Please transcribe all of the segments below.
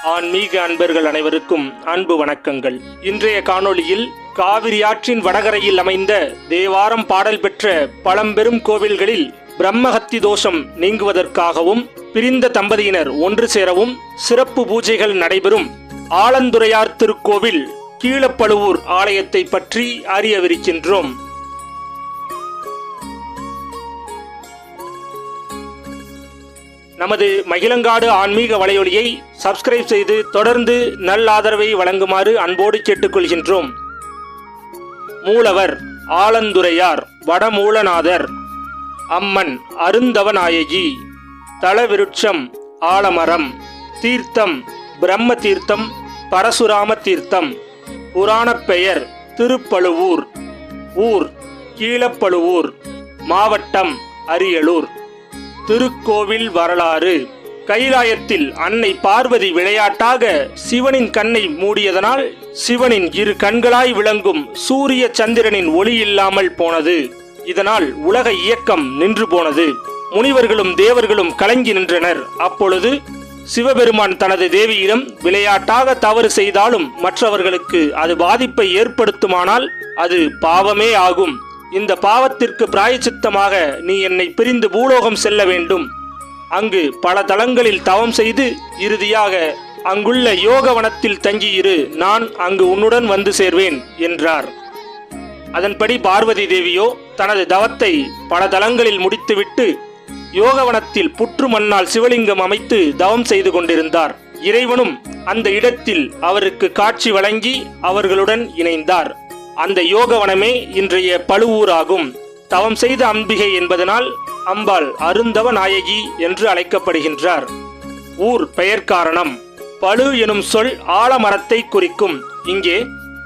ஆன்மீக அன்பர்கள் அனைவருக்கும் அன்பு வணக்கங்கள். இன்றைய காணொளியில் காவிரி ஆற்றின் வடகரையில் அமைந்த தேவாரம் பாடல் பெற்ற பழம்பெரும் கோவில்களில் பிரம்மஹத்தி தோஷம் நீங்குவதற்காகவும் பிரிந்த தம்பதியினர் ஒன்று சேரவும் சிறப்பு பூஜைகள் நடைபெறும் ஆலந்துறையார் திருக்கோவில் கீழப்பழுவூர் ஆலயத்தை பற்றி அறியவிருக்கின்றோம். நமது மகிழங்காடு ஆன்மீக வலையொலியை சப்ஸ்கிரைப் செய்து தொடர்ந்து நல்லாதரவை வழங்குமாறு அன்போடு கேட்டுக்கொள்கின்றோம். மூலவர் ஆலந்துறையார் வடமூலநாதர், அம்மன் அருந்தவநாயகி, தலவிருட்சம் ஆலமரம், தீர்த்தம் பிரம்ம தீர்த்தம் பரசுராம தீர்த்தம், புராணப் பெயர் திருப்பழுவூர், ஊர் கீழப்பழுவூர், மாவட்டம் அரியலூர். திருக்கோவில் வரலாறு. கைலாயத்தில் அன்னை பார்வதி விளையாட்டாக சிவனின் கண்ணை மூடியதனால் சிவனின் இரு கண்களாய் விளங்கும் சூரிய சந்திரனின் ஒளி இல்லாமல் போனது. இதனால் உலக இயக்கம் நின்று போனது. முனிவர்களும் தேவர்களும் கலங்கி நின்றனர். அப்பொழுது சிவபெருமான் தனது தேவியிடம் விளையாட்டாக தவறு செய்தாலும் மற்றவர்களுக்கு அது பாதிப்பை ஏற்படுத்துமானால் அது பாவமே ஆகும். இந்த பாவத்திற்கு பிராயச்சித்தமாக நீ என்னை பிரிந்து பூலோகம் செல்ல வேண்டும். அங்கு பல தலங்களில் தவம் செய்து இறுதியாக அங்குள்ள யோகவனத்தில் தங்கியிரு, நான் அங்கு உன்னுடன் வந்து சேர்வேன் என்றார். அதன்படி பார்வதி தேவியோ தனது தவத்தை பல தலங்களில் முடித்துவிட்டு யோகவனத்தில் புற்று மண்ணால் சிவலிங்கம் அமைத்து தவம் செய்து கொண்டிருந்தார். இறைவனும் அந்த இடத்தில் அவருக்கு காட்சி வழங்கி அவர்களுடன் இணைந்தார். அந்த யோகவனமே இன்றைய பழுவூர் ஆகும். தவம் செய்த அம்பிகை என்பதனால் அம்பாள் அருந்தவ நாயகி என்று அழைக்கப்படுகின்றார். ஊர் பெயர் காரணம். பழு எனும் சொல் ஆலமரத்தை குறிக்கும். இங்கே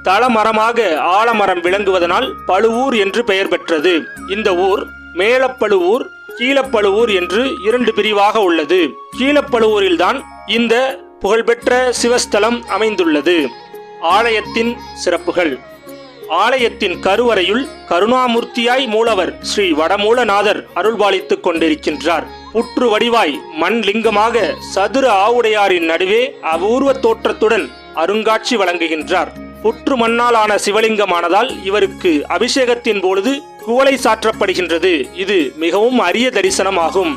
தலமரமாக ஆலமரம் விளங்குவதனால் பழுவூர் என்று பெயர் பெற்றது. இந்த ஊர் மேலப்பழுவூர், கீழப்பழுவூர் என்று இரண்டு பிரிவாக உள்ளது. கீழப்பழுவூரில்தான் இந்த புகழ்பெற்ற சிவஸ்தலம் அமைந்துள்ளது. ஆலயத்தின் சிறப்புகள். ஆலயத்தின் கருவறையுள் கருணாமூர்த்தியாய் மூலவர் ஸ்ரீ வடமூலநாதர் அருள்பாலித்துக் கொண்டிருக்கின்றார். புற்று வடிவாய் மண் லிங்கமாக சதுர ஆவுடையாரின் நடுவே அபூர்வ தோற்றத்துடன் அருங்காட்சி வழங்குகின்றார். புற்று மண்ணாலான சிவலிங்கமானதால் இவருக்கு அபிஷேகத்தின் பொழுது குவளை சாற்றப்படுகின்றது. இது மிகவும் அரிய தரிசனமாகும்.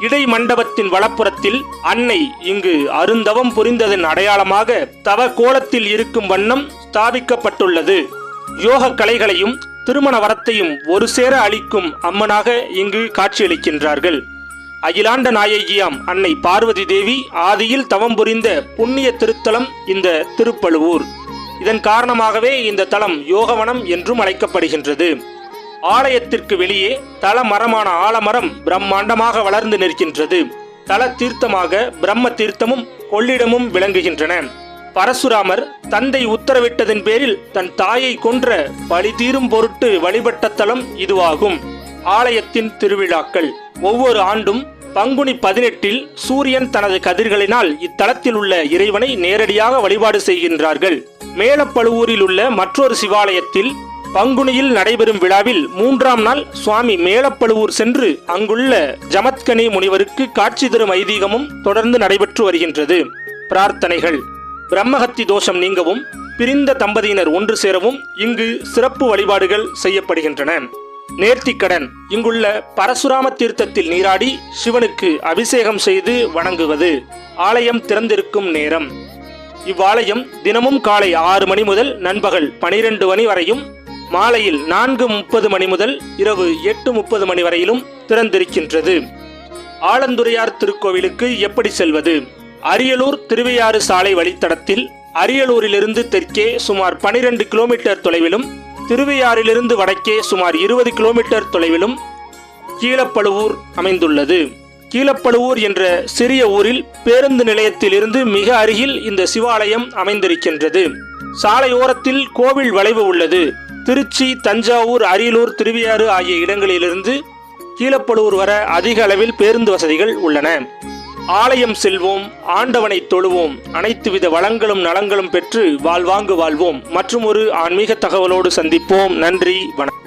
இடை மண்டபத்தின் வலப்புறத்தில் அன்னை இங்கு அருந்தவம் புரிந்ததன் அடையாளமாக தவ கோலத்தில் இருக்கும் வண்ணம் ஸ்தாபிக்கப்பட்டுள்ளது. யோக கலைகளையும் திருமண வரத்தையும் ஒரு சேர அளிக்கும் அம்மனாக இங்கு காட்சியளிக்கின்றார்கள். அகிலாண்ட நாயகியாம் அன்னை பார்வதி தேவி ஆதியில் தவம் புரிந்த புண்ணிய திருத்தலம் இந்த திருப்பழுவூர். இதன் காரணமாகவே இந்த தலம் யோகவனம் என்றும் அழைக்கப்படுகின்றது. ஆலயத்திற்கு வெளியே தல மரமான ஆலமரம் பிரம்மாண்டமாக வளர்ந்து நிற்கின்றது. தல தீர்த்தமாக பிரம்ம தீர்த்தமும் கொள்ளிடமும் விளங்குகின்றன. பரசுராமர் தந்தை உத்தரவிட்டதன் பேரில் தன் தாயை கொன்ற பழி தீரும் பொருட்டு வழிபட்ட தலம் இதுவாகும். ஆலயத்தின் திருவிழாக்கள். ஒவ்வொரு ஆண்டும் பங்குனி 18 சூரியன் தனது கதிர்களினால் இத்தலத்தில் உள்ள இறைவனை நேரடியாக வழிபாடு செய்கின்றார்கள். மேலப்பழுவூரில் உள்ள மற்றொரு சிவாலயத்தில் பங்குனியில் நடைபெறும் விழாவில் 3ஆம் நாள் சுவாமி மேலப்பழுவூர் சென்று அங்குள்ள ஜமத்கனி முனிவருக்கு காட்சி தரும் ஐதீகமும் தொடர்ந்து நடைபெற்று வருகின்றது. பிரார்த்தனைகள். பிரம்மஹத்தி தோஷம் நீங்கவும் பிரிந்த தம்பதியினர் ஒன்று சேரவும் இங்கு சிறப்பு வழிபாடுகள் செய்யப்படுகின்றன. நேர்த்திக்கடன். இங்குள்ள பரசுராம தீர்த்தத்தில் நீராடி சிவனுக்கு அபிஷேகம் செய்து வணங்குவது. ஆலயம் திறந்திருக்கும் நேரம். இவ்வாலயம் தினமும் காலை 6 மணி முதல் நண்பகல் 12 மணி வரையும், மாலையில் 4:30 மணி முதல் இரவு 8:30 மணி வரையிலும் திறந்திருக்கின்றது. ஆலந்துறையார் திருக்கோவிலுக்கு எப்படி செல்வது? அரியலூர் திருவையாறு சாலை வழித்தடத்தில் அரியலூரிலிருந்து தெற்கே சுமார் 12 கிலோமீட்டர் தொலைவிலும், திருவையாறிலிருந்து வடக்கே சுமார் 20 கிலோமீட்டர் தொலைவிலும் கீழப்பழுவூர் அமைந்துள்ளது. கீழப்பழுவூர் என்ற சிறிய ஊரில் பேருந்து நிலையத்தில் இருந்து மிக அருகில் இந்த சிவாலயம் அமைந்திருக்கின்றது. சாலையோரத்தில் கோவில் வளைவு உள்ளது. திருச்சி, தஞ்சாவூர், அரியலூர், திருவையாறு ஆகிய இடங்களிலிருந்து கீழப்பழுவூர் வர அதிக அளவில் பேருந்து வசதிகள் உள்ளன. ஆலயம் செல்வோம், ஆண்டவனை தொழுவோம், அனைத்து வித வளங்களும் நலங்களும் பெற்று வாழ்வாங்கு வாழ்வோம். மற்றும் ஒரு ஆன்மீக தகவலோடு சந்திப்போம். நன்றி, வணக்கம்.